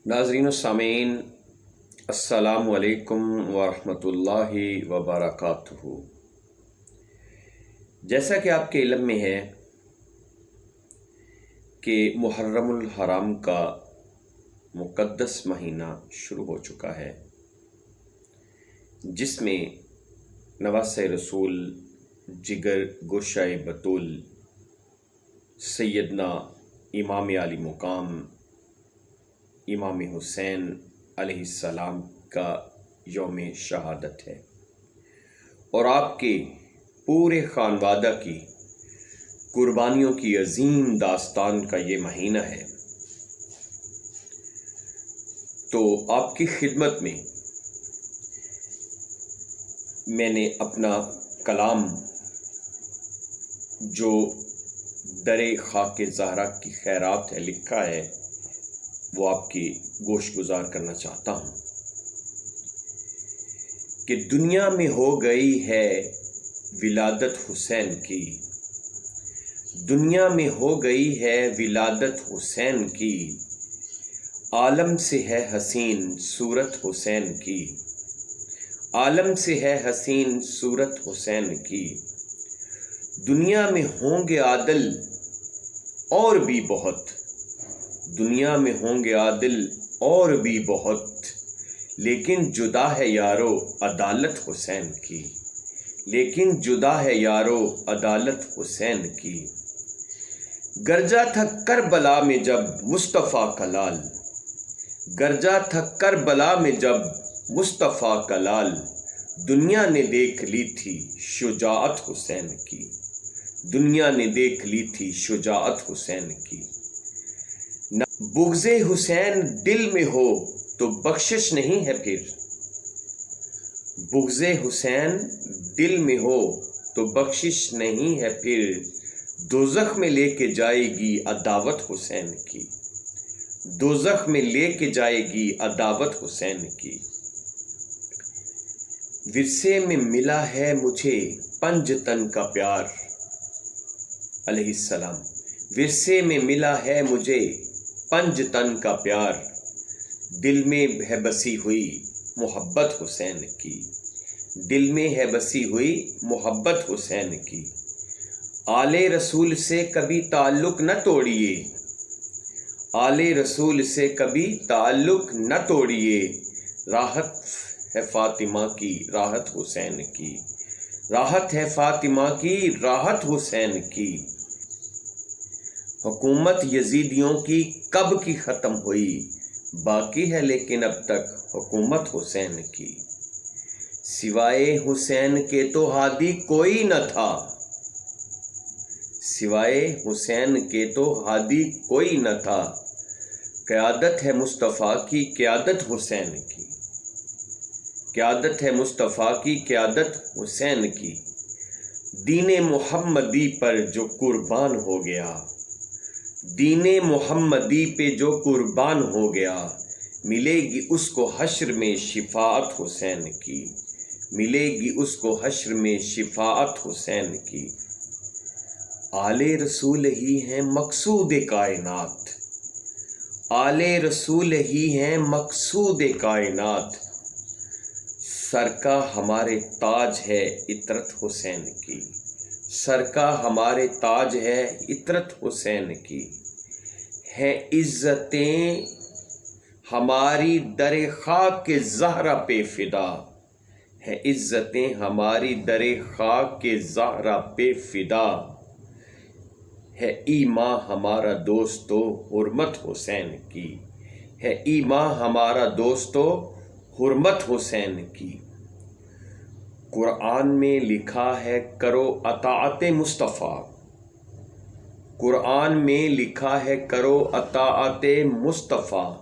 ناظرین و سامعین، السلام علیکم ورحمۃ اللہ وبرکاتہ۔ جیسا کہ آپ کے علم میں ہے کہ محرم الحرام کا مقدس مہینہ شروع ہو چکا ہے، جس میں نواسۂ رسول جگر گوشۂ بطول سیدنا امام علی مقام امام حسین علیہ السلام کا یوم شہادت ہے، اور آپ کے پورے خانوادہ کی قربانیوں کی عظیم داستان کا یہ مہینہ ہے۔ تو آپ کی خدمت میں نے اپنا کلام جو در خاک زہرا کی خیرات ہے لکھا ہے، وہ آپ کی گوش گزار کرنا چاہتا ہوں کہ دنیا میں ہو گئی ہے ولادت حسین کی، دنیا میں ہو گئی ہے ولادت حسین کی، عالم سے ہے حسین صورت حسین کی، عالم سے ہے حسین صورت حسین کی، دنیا میں ہوں گے عادل اور بھی بہت، دنیا میں ہوں گے عادل اور بھی بہت، لیکن جدا ہے یارو عدالت حسین کی، لیکن جدا ہے یارو عدالت حسین کی۔ گرجا تھا کربلا میں جب مصطفیٰ کا لال، گرجا تھا کربلا میں جب مصطفیٰ کا لال، دنیا نے دیکھ لی تھی شجاعت حسین کی، دنیا نے دیکھ لی تھی شجاعت حسین کی۔ بغض حسین دل میں ہو تو بخشش نہیں ہے پھر، بغض حسین دل میں ہو تو بخشش نہیں ہے پھر، دوزخ میں لے کے جائے گی عداوت حسین کی، دوزخ میں لے کے جائے گی عداوت حسین کی۔ ورثے میں ملا ہے مجھے پنج تن کا پیار علیہ السلام، ورثے میں ملا ہے مجھے پنج تن کا پیار، دل میں ہے بسی ہوئی محبت حسین کی، دل میں ہے بسی ہوئی محبت حسین کی۔ آل رسول سے کبھی تعلق نہ توڑیے، آل رسول سے کبھی تعلق نہ توڑیے، راحت ہے فاطمہ کی راحت حسین کی، راحت ہے فاطمہ کی راحت حسین کی۔ حکومت یزیدیوں کی کب کی ختم ہوئی، باقی ہے لیکن اب تک حکومت حسین کی۔ سوائے حسین کے تو ہادی کوئی نہ تھا، سوائے حسین کے تو ہادی کوئی نہ تھا، قیادت ہے مصطفیٰ کی قیادت حسین کی، قیادت ہے مصطفیٰ کی قیادت حسین کی۔ دین محمدی پر جو قربان ہو گیا، دین محمدی پہ جو قربان ہو گیا، ملے گی اس کو حشر میں شفاعت حسین کی، ملے گی اس کو حشر میں شفاعت حسین کی۔ آل رسول ہی ہیں مقصود کائنات، آل رسول ہی ہیں مقصود کائنات، سر کا ہمارے تاج ہے عطرت حسین کی، سر کا ہمارے تاج ہے عطرت حسین کی۔ ہے عزتیں ہماری در خاک زہرا پہ فدا، ہے عزتیں ہماری در خاک زہرا پہ فدا، ہے ایمان ہمارا دوستو حرمت حسین کی، ہے ایمان ہمارا دوستو حرمت حسین کی۔ قرآن میں لکھا ہے کرو اطاعت مصطفیٰ، قرآن میں لکھا ہے کرو اطاعت مصطفیٰ،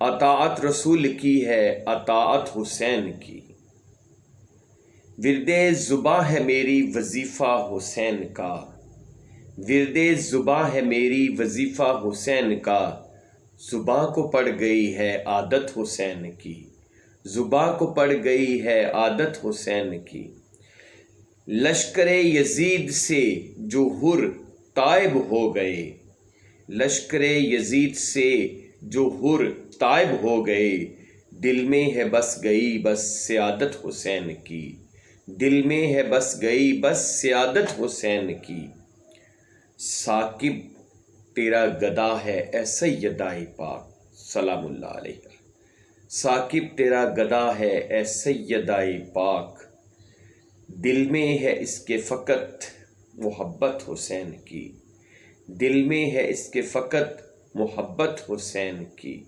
اطاعت رسول کی ہے اطاعت حسین کی۔ ورد زباں ہے میری وظیفہ حسین کا، ورد زباں ہے میری وظیفہ حسین کا، زباں کو پڑ گئی ہے عادت حسین کی، زباں کو پڑ گئی ہے عادت حسین کی۔ لشکر یزید سے جو حر تائب ہو گئے، لشکر یزید سے جو حر طائب ہو گئے، دل میں ہے بس گئی بس سیادت حسین کی، دل میں ہے بس گئی بس سیادت حسین کی۔ ثاقب تیرا گدا ہے اے سیدائے پاک، سلام اللہ علیہ۔ ثاقب تیرا گدا ہے اے سیدائے پاک، دل میں ہے اس کے فقط محبت حسین کی، دل میں ہے اس کے فقط محبت حسین کی۔